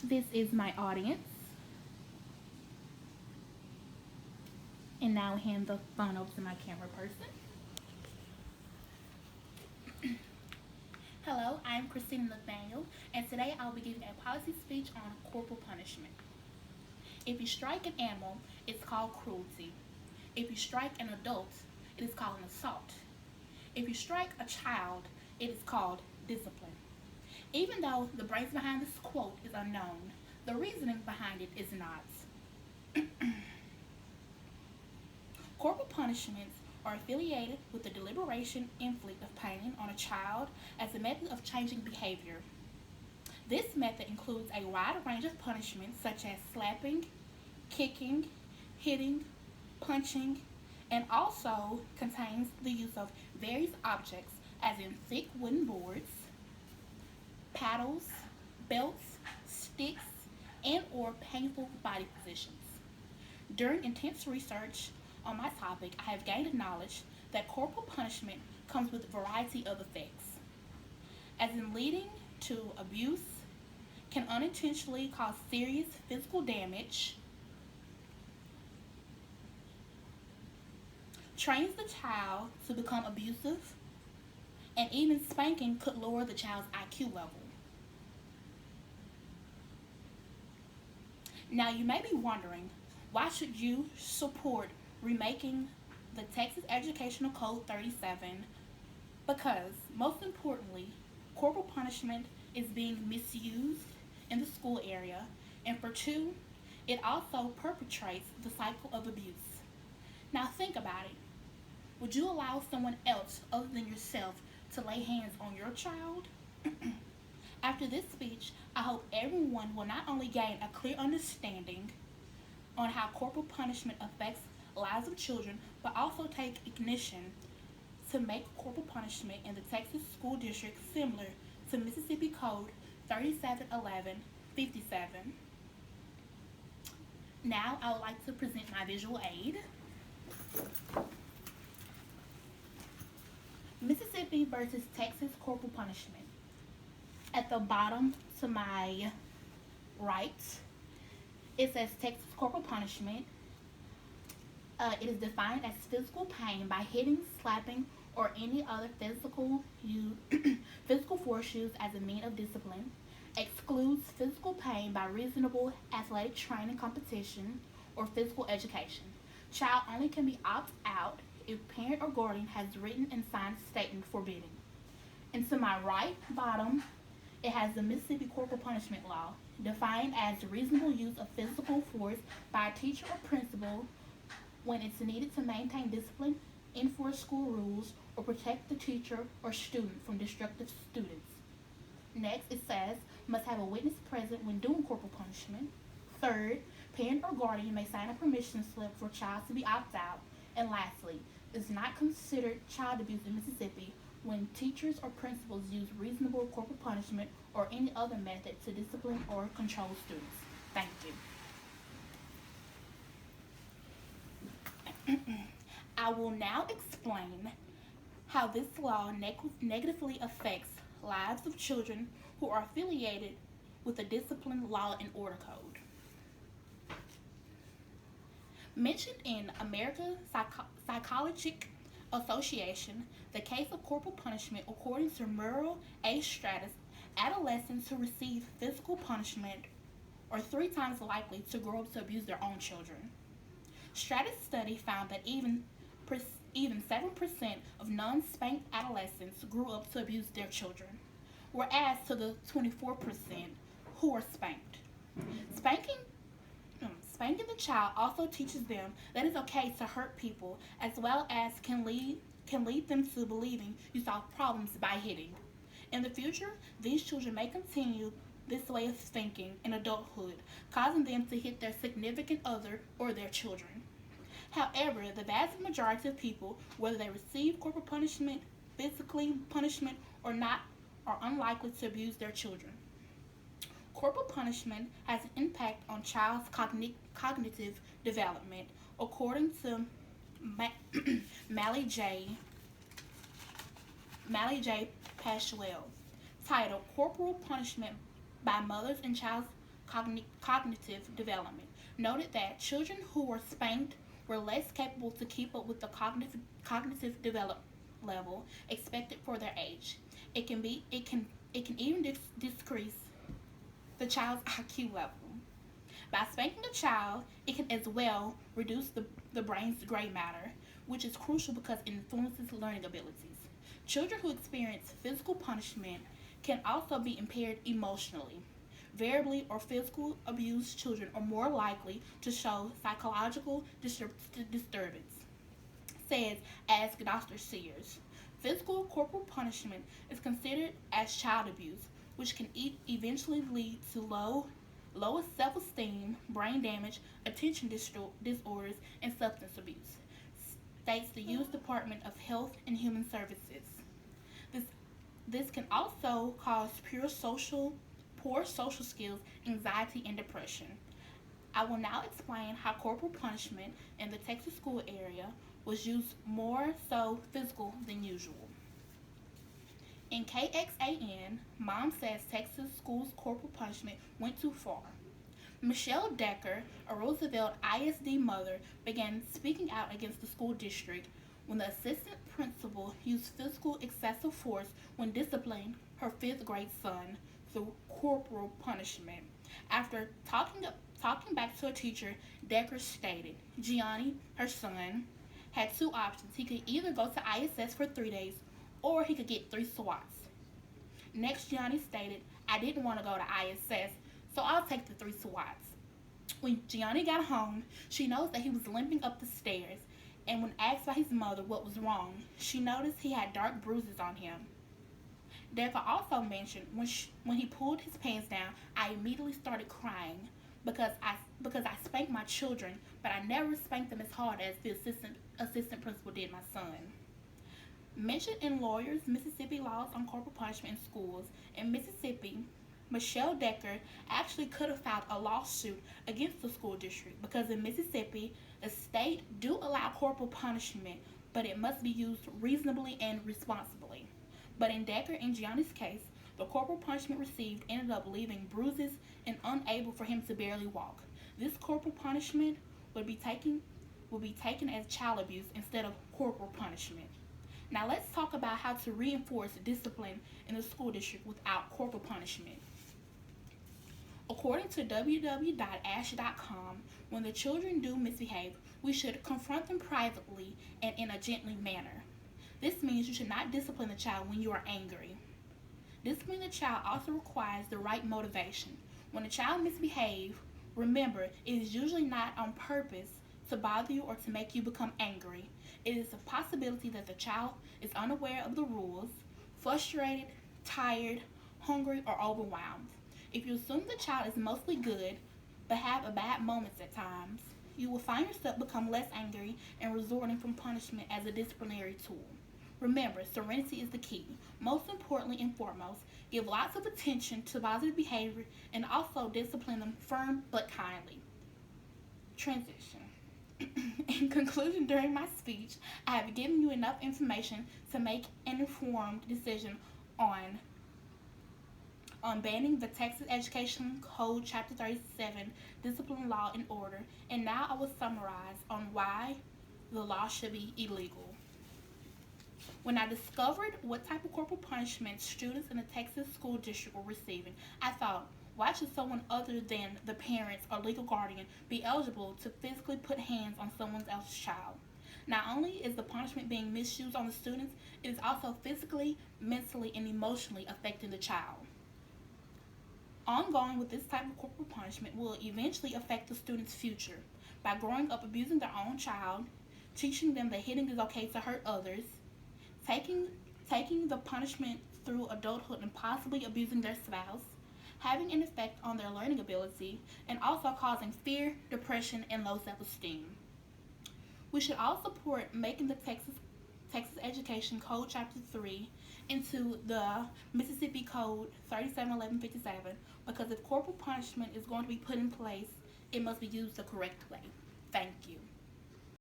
This is my audience. And now I hand the phone over to my camera person. Hello, I am Kristina Nathaniel, and today I will be giving a policy speech on corporal punishment. If you strike an animal, it's called cruelty. If you strike an adult, it is called an assault. If you strike a child, it is called discipline. Even though the brains behind this quote is unknown, the reasoning behind it is not. Corporal punishments are affiliated with the deliberation inflict of pain on a child as a method of changing behavior. This method includes a wide range of punishments such as slapping, kicking, hitting, punching, and also contains the use of various objects as in thick wooden boards, paddles, belts, sticks, and or painful body positions. During intense research on my topic, I have gained knowledge that corporal punishment comes with a variety of effects, as in leading to abuse, can unintentionally cause serious physical damage, trains the child to become abusive, and even spanking could lower the child's IQ level. Now you may be wondering, why should you support remaking the Texas Educational Code 37? Because, most importantly, corporal punishment is being misused in the school area, and for two, it also perpetrates the cycle of abuse. Now think about it. Would you allow someone else other than yourself to lay hands on your child? After this speech, I hope everyone will not only gain a clear understanding on how corporal punishment affects lives of children, but also take ignition to make corporal punishment in the Texas School District similar to Mississippi Code 371157. Now I would like to present my visual aid. Mississippi versus Texas corporal punishment. At the bottom to my right, it says Texas corporal punishment. It is defined as physical pain by hitting, slapping, or any other physical force used as a means of discipline. Excludes physical pain by reasonable athletic training, competition, or physical education. Child only can be opt out if parent or guardian has written and signed statement forbidding. And to my right bottom, it has the Mississippi Corporal Punishment Law, defined as reasonable use of physical force by a teacher or principal when it's needed to maintain discipline, enforce school rules, or protect the teacher or student from destructive students. Next, it says, must have a witness present when doing corporal punishment. Third, parent or guardian may sign a permission slip for child to be opted out. And lastly, is not considered child abuse in Mississippi when teachers or principals use reasonable corporal punishment or any other method to discipline or control students. Thank you. I will now explain how this law negatively affects lives of children who are affiliated with the Discipline Law and Order Code. Mentioned in American Psychological Association, the case of corporal punishment, according to Murrell A. Stratus, adolescents who receive physical punishment are 3 times likely to grow up to abuse their own children. Stratus' study found that even 7% of non-spanked adolescents grew up to abuse their children, whereas to the 24% who are spanked. Spanking the child also teaches them that it's okay to hurt people, as well as can lead them to believing you solve problems by hitting. In the future, these children may continue this way of thinking in adulthood, causing them to hit their significant other or their children. However, the vast majority of people, whether they receive corporal punishment, physically punishment, or not, are unlikely to abuse their children. Corporal punishment has an impact on child's cognitive development, according to Mally J. Paschwell, titled Corporal Punishment by Mothers and Child cognitive development, noted that children who were spanked were less capable to keep up with the cognitive development level expected for their age. It can even decrease the child's IQ level. By spanking a child, it can as well reduce the brain's gray matter, which is crucial because it influences learning abilities. Children who experience physical punishment can also be impaired emotionally. Verbally or physical abused children are more likely to show psychological disturbance, says Ask Dr. Sears. Physical corporal punishment is considered as child abuse, which can eventually lead to lower self-esteem, brain damage, attention disorders, and substance abuse, states the U.S. Department of Health and Human Services. This this can also cause poor social skills, anxiety, and depression. I will now explain how corporal punishment in the Texas school area was used more so physical than usual. In KXAN, Mom says Texas schools corporal punishment went too far. Michelle Decker, a Roosevelt ISD mother, began speaking out against the school district when the assistant principal used physical excessive force when disciplining her fifth grade son through corporal punishment. After talking back to a teacher, Decker stated Gianni, her son, had two options. He could either go to ISS for 3 days or he could get 3 swats. Next, Gianni stated, I didn't want to go to ISS, so I'll take the 3 swats. When Gianni got home, she noticed that he was limping up the stairs, and when asked by his mother what was wrong, she noticed he had dark bruises on him. Decker also mentioned when he pulled his pants down, I immediately started crying because I spanked my children, but I never spanked them as hard as the assistant principal did my son. Mentioned in Lawyers Mississippi Laws on Corporal Punishment in Schools, in Mississippi, Michelle Decker actually could have filed a lawsuit against the school district because in Mississippi, the state do allow corporal punishment, but it must be used reasonably and responsibly. But in Decker and Gianni's case, the corporal punishment received ended up leaving bruises and unable for him to barely walk. This corporal punishment would be taken as child abuse instead of corporal punishment. Now let's talk about how to reinforce discipline in the school district without corporal punishment. According to www.ash.com, when the children do misbehave, we should confront them privately and in a gently manner. This means you should not discipline the child when you are angry. Disciplining the child also requires the right motivation. When a child misbehaves, remember, it is usually not on purpose to bother you or to make you become angry. It is a possibility that the child is unaware of the rules, frustrated, tired, hungry, or overwhelmed. If you assume the child is mostly good, but have bad moments at times, you will find yourself become less angry and resorting from punishment as a disciplinary tool. Remember, serenity is the key. Most importantly and foremost, give lots of attention to positive behavior and also discipline them firm but kindly. Transition. In conclusion, during my speech, I have given you enough information to make an informed decision on banning the Texas Education Code Chapter 37, Discipline, Law, and Order, and now I will summarize on why the law should be illegal. When I discovered what type of corporal punishment students in the Texas school district were receiving, I thought, why should someone other than the parents or legal guardian be eligible to physically put hands on someone else's child? Not only is the punishment being misused on the students, it is also physically, mentally, and emotionally affecting the child. Ongoing with this type of corporal punishment will eventually affect the student's future by growing up abusing their own child, teaching them that hitting is okay to hurt others, taking the punishment through adulthood and possibly abusing their spouse, having an effect on their learning ability, and also causing fear, depression, and low self-esteem. We should all support making the Texas Education Code Chapter 3 into the Mississippi Code 371157 because if corporal punishment is going to be put in place, it must be used the correct way. Thank you.